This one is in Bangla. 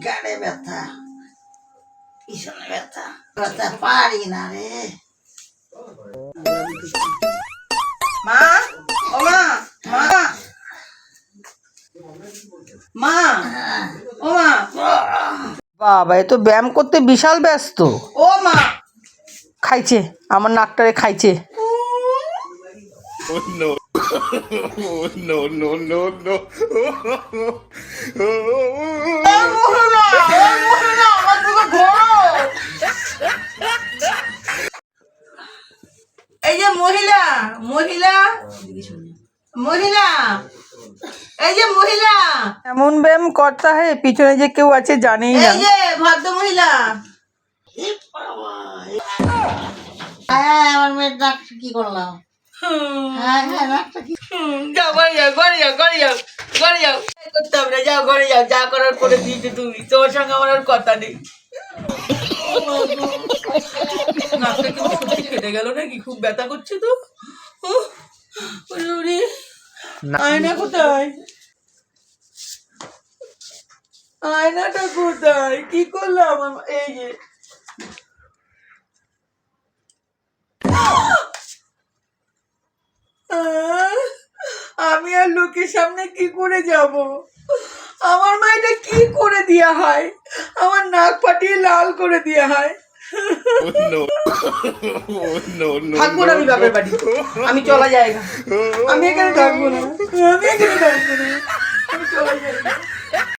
গাড়ে ব্যথা, পিছনে ব্যথা, ব্যথা পারি না রে। মা, ও মা, মা, মা, ও মা। বাবা, এ তো ব্যায়াম করতে বিশাল ব্যস্ত। ও মা, খাইছে, আমার নাকটারে খাইছে। এই যে মহিলা, মহিলা, মহিলা, এই যে মহিলা, এমন ব্যায়াম করতে হয়, পিছনে যে কেউ আছে জানেই না। এই যে ভদ্র মহিলা। হ্যাঁ, আমার মেয়ের ডাক্তার কি করলাম? হ্যাঁ হ্যাঁ, ডাক্তার কি? যাও ঘরে যাও, ঘরে যাও, ঘরে যাও, ঘরে যাও। করতে হবে না, যাও ঘরে যাও, যা করার করে দিয়েছো তুমি। তোমার সঙ্গে আমার আর কথা নেই। নাকটা কিন্তু সত্যি কেটে গেল নাকি? খুব ব্যথা করছে তো। আয়না কোথায়? আয়নাটা কোথায়? কি করলাম? এই যে আমি আর লোকের সামনে কি করে যাব? আমার মা এটা কি করে দেয়া হয়? আমার নাক ফাটিয়ে লাল করে দেয়া হয়। থাকবো না আমি বাপের বাড়ি, আমি চলা যায়গা, আমি এখানে থাকবো না, আমি এখানে থাকবো না, আমি চলা যায়গা।